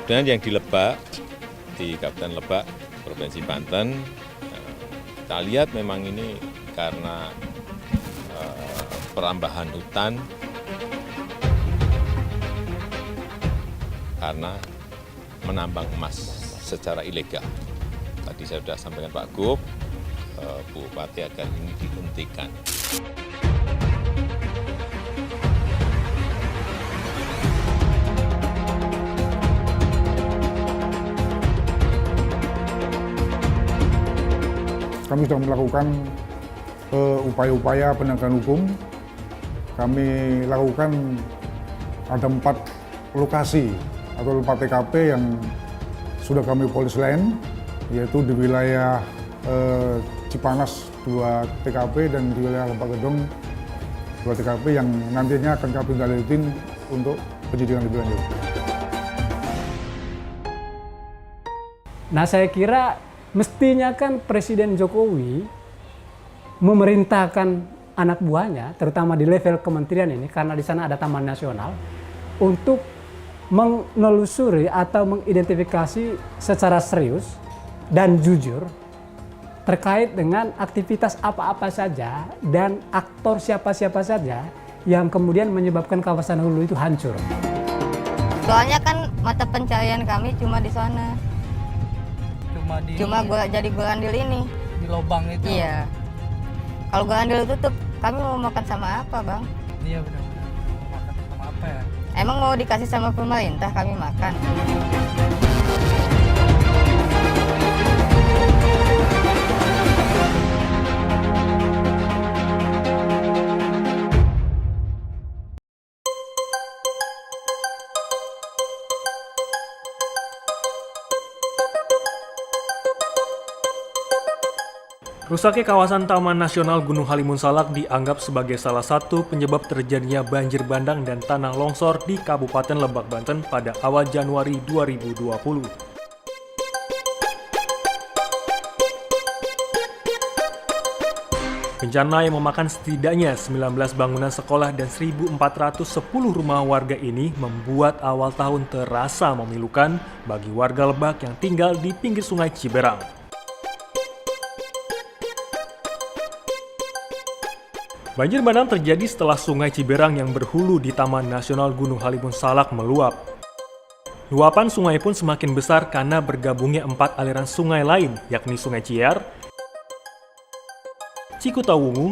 Kemudian yang di Lebak, di Kabupaten Lebak, Provinsi Banten, kita lihat memang ini karena perambahan hutan, karena menambang emas secara ilegal. Tadi saya sudah sampaikan Pak Gub, Bu Bupati agar ini dihentikan. Kami sudah melakukan upaya-upaya penegakan hukum. Kami lakukan ada 4 lokasi atau 4 TKP yang sudah kami polis lain, yaitu di wilayah Cipanas 2 TKP dan di wilayah Lebak Gedong 2 TKP yang nantinya akan kami lanjutin untuk penyidikan lebih lanjut. Nah, saya kira mestinya kan Presiden Jokowi memerintahkan anak buahnya, terutama di level kementerian ini, karena di sana ada Taman Nasional, untuk menelusuri atau mengidentifikasi secara serius dan jujur terkait dengan aktivitas apa-apa saja dan aktor siapa-siapa saja yang kemudian menyebabkan kawasan hulu itu hancur. Soalnya kan mata pencaharian kami cuma di sana. Cuma jadi gurandil ini. Di lubang itu? Iya. Kalau gurandil tutup, kami mau makan sama apa, Bang? Iya benar-benar. Mau makan sama apa ya? Emang mau dikasih sama pemerintah kami makan? Rusaknya kawasan Taman Nasional Gunung Halimun Salak dianggap sebagai salah satu penyebab terjadinya banjir bandang dan tanah longsor di Kabupaten Lebak, Banten pada awal Januari 2020. Bencana yang memakan setidaknya 19 bangunan sekolah dan 1.410 rumah warga ini membuat awal tahun terasa memilukan bagi warga Lebak yang tinggal di pinggir Sungai Ciberang. Banjir bandang terjadi setelah Sungai Ciberang yang berhulu di Taman Nasional Gunung Halimun Salak meluap. Luapan sungai pun semakin besar karena bergabungnya 4 aliran sungai lain, yakni Sungai Ciar, Cikutawungu,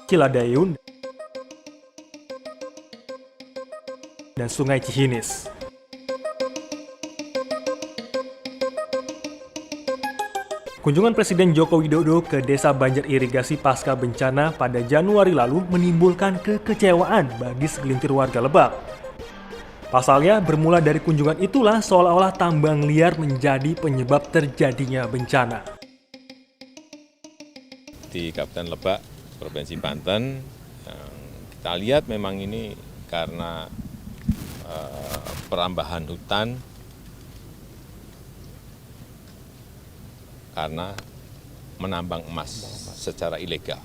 Ciladayun, dan Sungai Cihinis. Kunjungan Presiden Joko Widodo ke Desa Banjar Irigasi pasca bencana pada Januari lalu menimbulkan kekecewaan bagi segelintir warga Lebak. Pasalnya, bermula dari kunjungan itulah seolah-olah tambang liar menjadi penyebab terjadinya bencana. Di Kabupaten Lebak, Provinsi Banten, kita lihat memang ini karena perambahan hutan, karena menambang emas secara ilegal.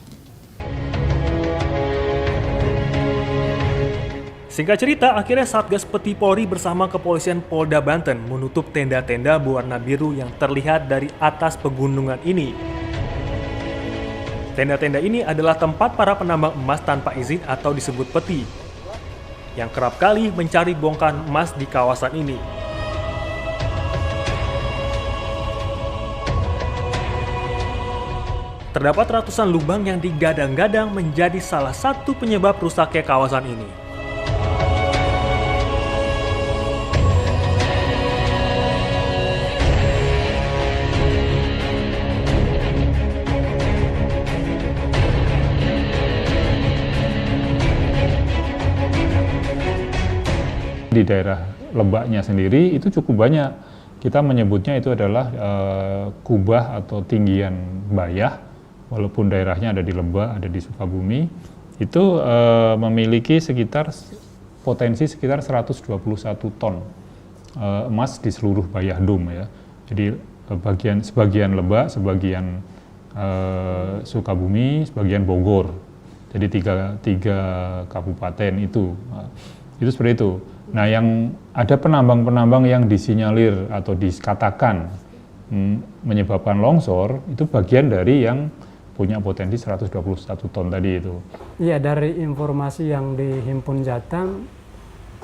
Singkat cerita, akhirnya Satgas Peti Polri bersama Kepolisian Polda Banten menutup tenda-tenda berwarna biru yang terlihat dari atas pegunungan ini. Tenda-tenda ini adalah tempat para penambang emas tanpa izin atau disebut peti, yang kerap kali mencari bongkahan emas di kawasan ini. Terdapat ratusan lubang yang digadang-gadang menjadi salah satu penyebab rusaknya kawasan ini. Di daerah Lebaknya sendiri itu cukup banyak. Kita menyebutnya itu adalah kubah atau tinggian bayah. Walaupun daerahnya ada di Lebak, ada di Sukabumi, itu memiliki potensi sekitar 121 ton emas di seluruh bayah dom ya. Jadi sebagian Lebak, sebagian Sukabumi, sebagian Bogor. Jadi tiga kabupaten itu. Itu seperti itu. Nah, yang ada penambang-penambang yang disinyalir atau dikatakan menyebabkan longsor, itu bagian dari yang punya potensi 121 ton tadi itu. Iya, dari informasi yang dihimpun Jatam,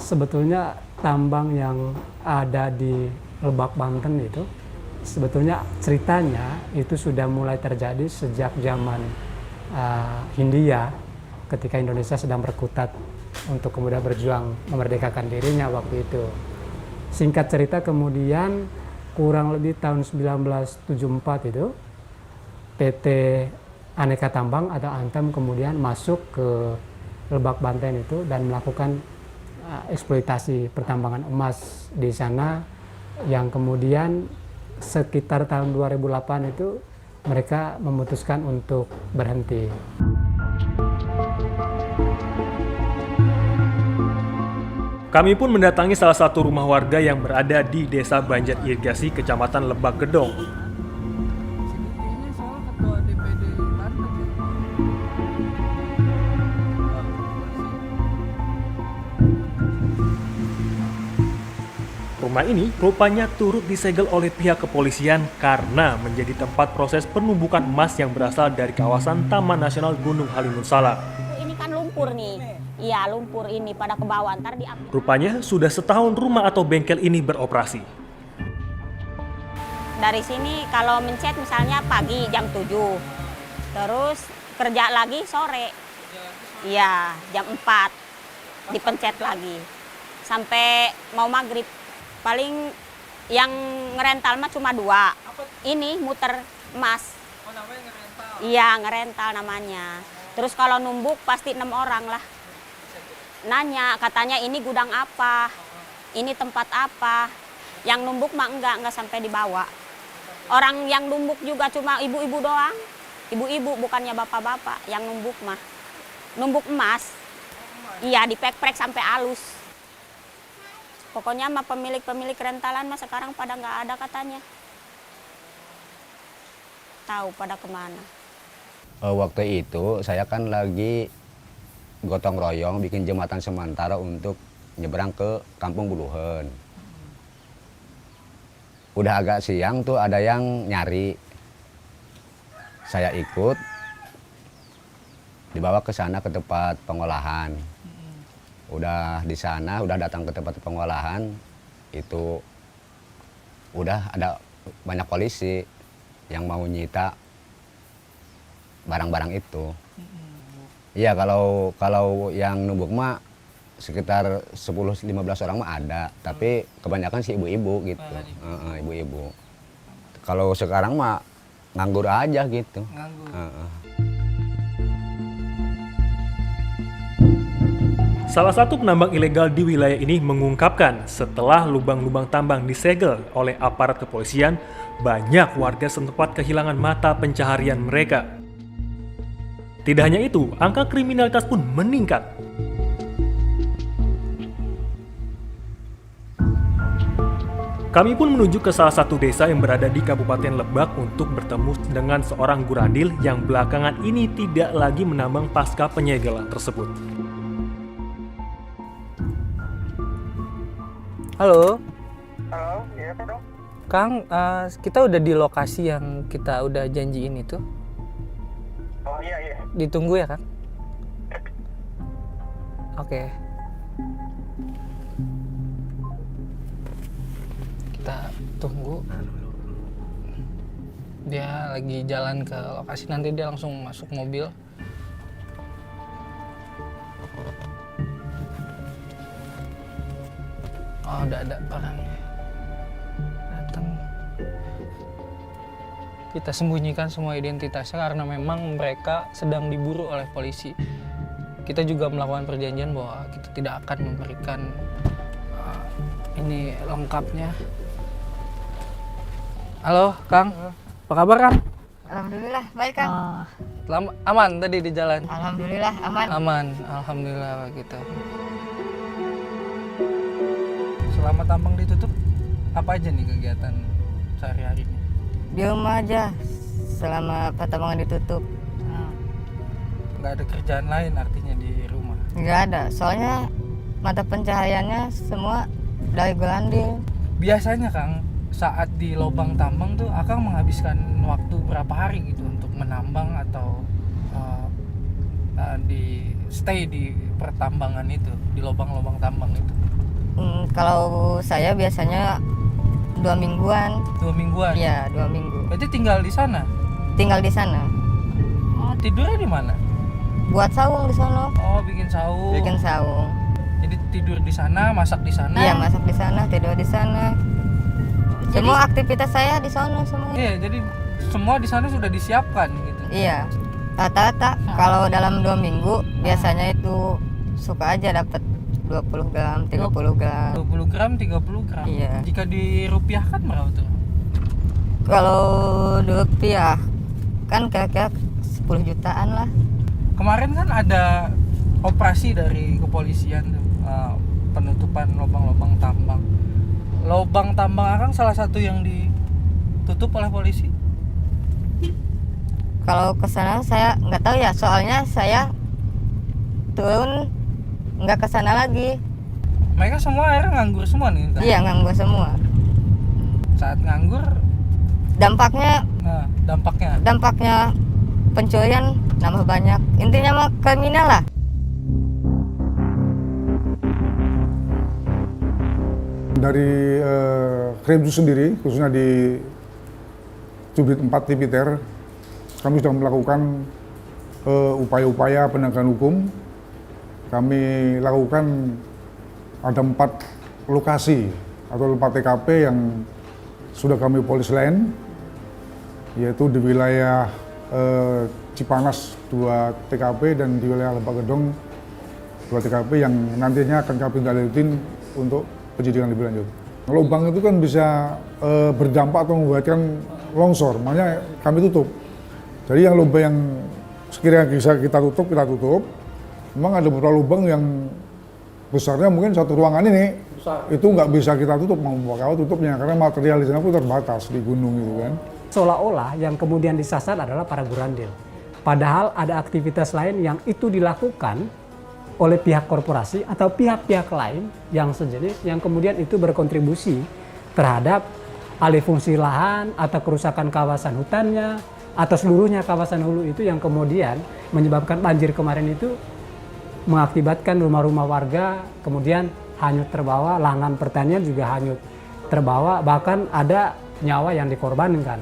sebetulnya tambang yang ada di Lebak, Banten itu, sebetulnya ceritanya itu sudah mulai terjadi sejak zaman Hindia, ketika Indonesia sedang berkutat untuk kemudian berjuang memerdekakan dirinya waktu itu. Singkat cerita, kemudian kurang lebih tahun 1974 itu PT Aneka Tambang atau Antam kemudian masuk ke Lebak, Banten itu dan melakukan eksploitasi pertambangan emas di sana, yang kemudian sekitar tahun 2008 itu mereka memutuskan untuk berhenti. Kami pun mendatangi salah satu rumah warga yang berada di Desa Banjar Irigasi, Kecamatan Lebak Gedong. Ini soal ketua DPD Banten ya. Rumah ini rupanya turut disegel oleh pihak kepolisian karena menjadi tempat proses penumbukan emas yang berasal dari kawasan Taman Nasional Gunung Halimun Salak. Ini kan lumpur nih. Iya, lumpur ini pada ke bawah, ntar diangkut. Rupanya sudah setahun rumah atau bengkel ini beroperasi. Dari sini kalau mencet misalnya pagi jam 7, terus kerja lagi sore. Iya, jam 4 dipencet lagi. Sampai mau maghrib. Paling yang ngerental mah cuma 2. Ini muter emas. Oh, namanya ngerental. Iya, ngerental namanya. Terus kalau numbuk pasti 6 orang lah. Nanya, katanya ini gudang apa, ini tempat apa. Yang numbuk mah enggak sampai dibawa. Orang yang numbuk juga cuma ibu-ibu doang. Ibu-ibu, bukannya bapak-bapak yang numbuk mah. Numbuk emas, iya dipek-pek sampai halus. Pokoknya mah pemilik-pemilik rentalan mah sekarang pada nggak ada katanya. Tahu pada kemana. Waktu itu saya kan lagi gotong royong bikin jembatan sementara untuk nyebrang ke Kampung Buluhen. Udah agak siang tuh ada yang nyari. Saya ikut, dibawa ke sana ke tempat pengolahan. Udah di sana, udah datang ke tempat pengolahan, itu udah ada banyak polisi yang mau nyita barang-barang itu. Iya, kalau yang numbuk mah sekitar 10-15 orang mah ada, tapi kebanyakan sih ibu-ibu gitu. Ibu-ibu. Kalau sekarang mah nganggur aja gitu. Nganggur. Salah satu penambang ilegal di wilayah ini mengungkapkan setelah lubang-lubang tambang disegel oleh aparat kepolisian, banyak warga setempat kehilangan mata pencaharian mereka. Tidak hanya itu, angka kriminalitas pun meningkat. Kami pun menuju ke salah satu desa yang berada di Kabupaten Lebak untuk bertemu dengan seorang gurandil yang belakangan ini tidak lagi menambang pasca penyegelan tersebut. Halo. Halo, iya dong. Kang, kita udah di lokasi yang kita udah janjiin itu. Oh iya. Ditunggu ya, Kang? Oke. Kita tunggu. Dia lagi jalan ke lokasi, nanti dia langsung masuk mobil. Oh, udah ada orangnya. Datang. Kita sembunyikan semua identitasnya karena memang mereka sedang diburu oleh polisi. Kita juga melakukan perjanjian bahwa kita tidak akan memberikan ini lengkapnya. Halo, Kang. Apa kabar, Kang? Alhamdulillah, baik Kang. Aman tadi di jalan? Alhamdulillah, aman. Aman, alhamdulillah gitu. Selama tambang ditutup, apa aja nih kegiatan sehari-harinya? Di rumah aja selama pertambangan ditutup. Nggak ada kerjaan lain artinya di rumah? Nggak ada, soalnya mata pencahariannya semua dari Golandil. Biasanya Kang, saat di lubang tambang tuh Akang menghabiskan waktu berapa hari gitu untuk menambang atau di stay di pertambangan itu, di lubang-lubang tambang itu? Kalau saya biasanya 2 mingguan. 2 mingguan? Iya, 2 minggu. Berarti tinggal di sana? Tinggal di sana. Oh, tidurnya di mana? Buat saung di sana. Oh, bikin saung. Bikin saung. Jadi tidur di sana, masak di sana? Iya, masak di sana, tidur di sana. Semua aktivitas saya di sana semua. Iya, jadi semua di sana sudah disiapkan gitu. Iya. Rata-rata kalau dalam 2 minggu biasanya itu suka aja dapat 20 gram, 30 gram. 20 gram, 30 gram. Iya. Jika dirupiahkan berapa tuh? Kalau rupiah kan kira-kira 10 jutaan lah. Kemarin kan ada operasi dari kepolisian tuh, penutupan lubang-lubang tambang. Lubang tambang Akang salah satu yang ditutup oleh polisi? Kalau ke sana saya nggak tahu ya, soalnya saya turun nggak ke sana lagi. Mereka semua akhirnya nganggur semua nih? Iya, nganggur semua. Saat nganggur, dampaknya pencurian nambah banyak. Intinya mah kriminal lah. Dari Krim itu sendiri, khususnya di Subdit 4 Tipiter, kami sudah melakukan upaya-upaya penegakan hukum. Kami lakukan ada 4 lokasi atau 4 TKP yang sudah kami polis lain, yaitu di wilayah Cipanas 2 TKP dan di wilayah Lebak Gedong 2 TKP yang nantinya akan kami lanjutin untuk penyidikan lebih lanjut. Lubang itu kan bisa berdampak atau membuatkan longsor, makanya kami tutup. Jadi yang lubang yang sekiranya bisa kita tutup, kita tutup. Memang ada beberapa lubang yang besarnya mungkin satu ruangan ini, itu nggak bisa kita tutup, mau bakal tutupnya, karena material di sana pun terbatas di gunung itu kan. Seolah-olah yang kemudian disasar adalah para gurandil. Padahal ada aktivitas lain yang itu dilakukan oleh pihak korporasi atau pihak-pihak lain yang sejenis, yang kemudian itu berkontribusi terhadap alih fungsi lahan atau kerusakan kawasan hutannya, atau seluruhnya kawasan hulu itu yang kemudian menyebabkan banjir kemarin itu mengakibatkan rumah-rumah warga kemudian hanyut terbawa, lahan pertanian juga hanyut terbawa, bahkan ada nyawa yang dikorbankan.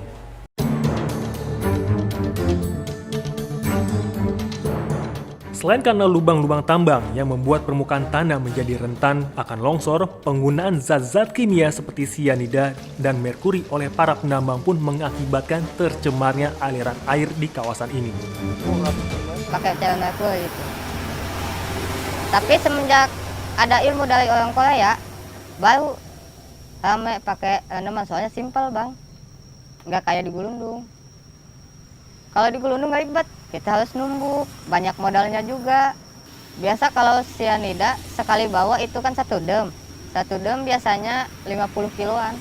Selain karena lubang-lubang tambang yang membuat permukaan tanah menjadi rentan akan longsor, penggunaan zat-zat kimia seperti sianida dan merkuri oleh para penambang pun mengakibatkan tercemarnya aliran air di kawasan ini. Pakai cairan merkuri gitu. Tapi semenjak ada ilmu dari orang Korea, baru rame pakai nama, soalnya simpel bang, nggak kayak di Gulundung. Kalau di Gulundung nggak ribet, kita harus numbuk, banyak modalnya juga. Biasa kalau sianida sekali bawa itu kan 1 dem. 1 dem biasanya 50 kiloan,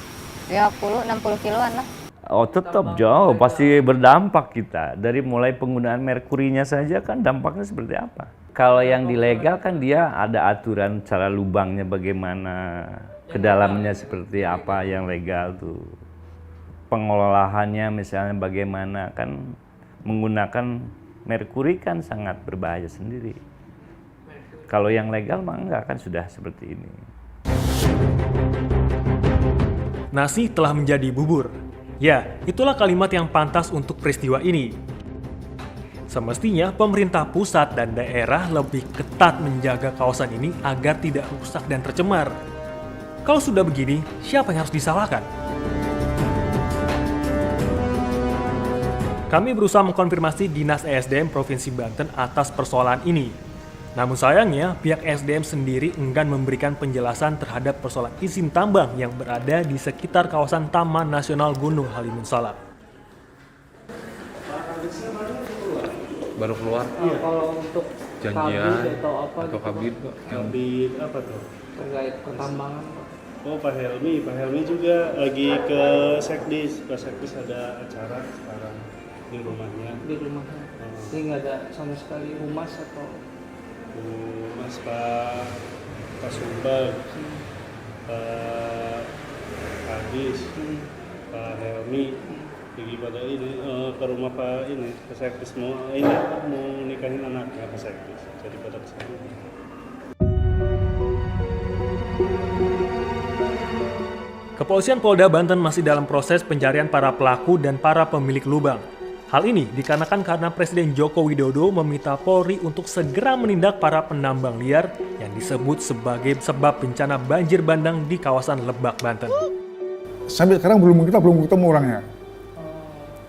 50-60 kiloan lah. Oh tetap jauh, pasti berdampak kita. Dari mulai penggunaan merkurinya saja kan dampaknya seperti apa. Kalau yang dilegal kan dia ada aturan cara lubangnya bagaimana, kedalamnya seperti apa yang legal tuh. Pengolahannya misalnya bagaimana, kan menggunakan merkuri kan sangat berbahaya sendiri. Kalau yang legal mah enggak, kan sudah seperti ini. Nasi telah menjadi bubur. Ya, itulah kalimat yang pantas untuk peristiwa ini. Semestinya pemerintah pusat dan daerah lebih ketat menjaga kawasan ini agar tidak rusak dan tercemar. Kalau sudah begini, siapa yang harus disalahkan? Kami berusaha mengkonfirmasi Dinas ESDM Provinsi Banten atas persoalan ini. Namun sayangnya, pihak ESDM sendiri enggan memberikan penjelasan terhadap persoalan izin tambang yang berada di sekitar kawasan Taman Nasional Gunung Halimun Salak. Baru keluar. Iya. Kalau untuk Janjian atau kabit apa tuh? terkait pertambangan. Oh Pak Helmi juga lagi ke Sekdis. Pak Sekdis ada acara sekarang di rumahnya. Di rumahnya. Jadi nggak ada sama sekali humas atau Bu Mas Pak Sumber, Pak Adis, Pak Helmi pergi pada ini ke rumah Pak ini ke Sekdes mau nikahin anaknya ke Sekdes, jadi pada kesana. Kepolisian Polda Banten masih dalam proses pencarian para pelaku dan para pemilik lubang. Hal ini dikarenakan karena Presiden Joko Widodo meminta Polri untuk segera menindak para penambang liar yang disebut sebagai sebab bencana banjir bandang di kawasan Lebak, Banten. Sampai sekarang kita belum ketemu orangnya.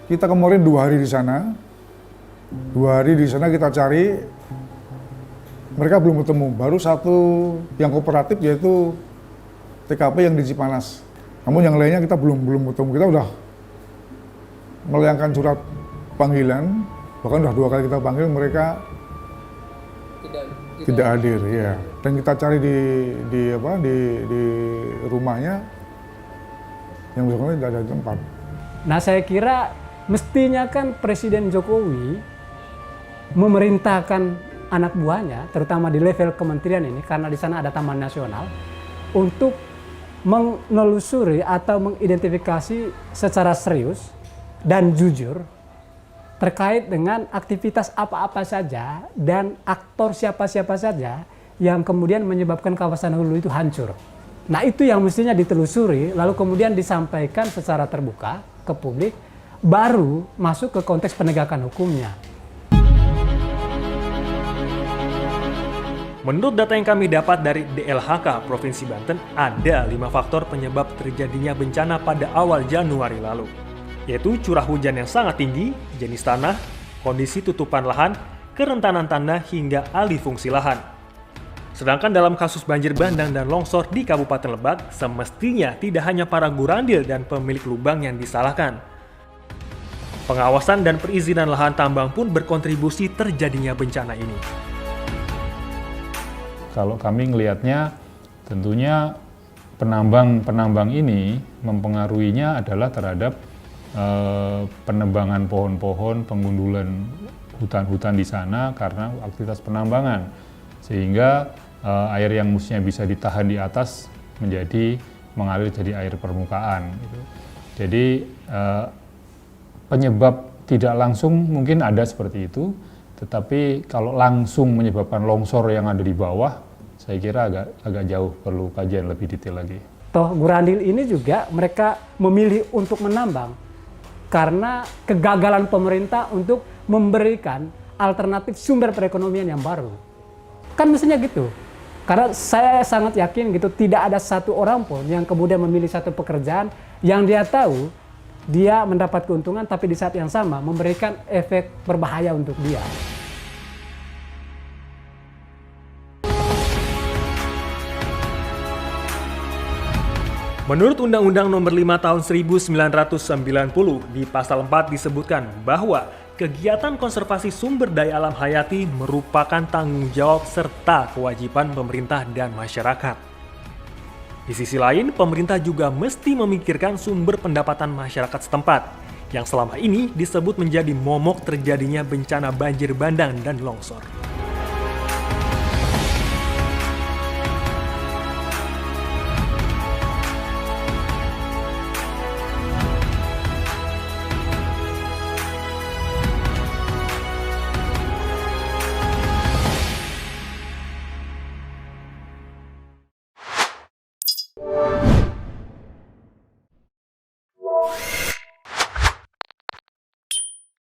Kita kemarin 2 hari di sana. 2 hari di sana kita cari. Mereka belum ketemu. Baru satu yang kooperatif yaitu TKP yang di Cipanas. Namun yang lainnya kita belum ketemu. Kita udah melayangkan surat panggilan, bahkan udah 2 kali kita panggil, mereka tidak hadir, ya. Dan kita cari di rumahnya, yang bersangkutan tidak ada di tempat. Nah, saya kira mestinya kan Presiden Jokowi memerintahkan anak buahnya, terutama di level kementerian ini, karena di sana ada Taman Nasional, untuk menelusuri atau mengidentifikasi secara serius dan jujur terkait dengan aktivitas apa-apa saja dan aktor siapa-siapa saja yang kemudian menyebabkan kawasan hulu itu hancur. Nah, itu yang mestinya ditelusuri, lalu kemudian disampaikan secara terbuka ke publik, baru masuk ke konteks penegakan hukumnya. Menurut data yang kami dapat dari DLHK Provinsi Banten, ada 5 faktor penyebab terjadinya bencana pada awal Januari lalu, yaitu curah hujan yang sangat tinggi, jenis tanah, kondisi tutupan lahan, kerentanan tanah, hingga alih fungsi lahan. Sedangkan dalam kasus banjir bandang dan longsor di Kabupaten Lebak, semestinya tidak hanya para gurandil dan pemilik lubang yang disalahkan. Pengawasan dan perizinan lahan tambang pun berkontribusi terjadinya bencana ini. Kalau kami ngelihatnya, tentunya penambang ini mempengaruhinya adalah terhadap penebangan pohon-pohon, pengundulan hutan-hutan di sana karena aktivitas penambangan, sehingga air yang mestinya bisa ditahan di atas menjadi mengalir jadi air permukaan. Gitu. Jadi penyebab tidak langsung mungkin ada seperti itu, tetapi kalau langsung menyebabkan longsor yang ada di bawah, saya kira agak jauh, perlu kajian lebih detail lagi. Toh gurandil ini juga mereka memilih untuk menambang karena kegagalan pemerintah untuk memberikan alternatif sumber perekonomian yang baru. Kan mestinya gitu. Karena saya sangat yakin gitu, tidak ada satu orang pun yang kemudian memilih satu pekerjaan yang dia tahu dia mendapat keuntungan tapi di saat yang sama memberikan efek berbahaya untuk dia. Menurut Undang-Undang Nomor 5 Tahun 1990, di Pasal 4 disebutkan bahwa kegiatan konservasi sumber daya alam hayati merupakan tanggung jawab serta kewajiban pemerintah dan masyarakat. Di sisi lain, pemerintah juga mesti memikirkan sumber pendapatan masyarakat setempat, yang selama ini disebut menjadi momok terjadinya bencana banjir bandang dan longsor.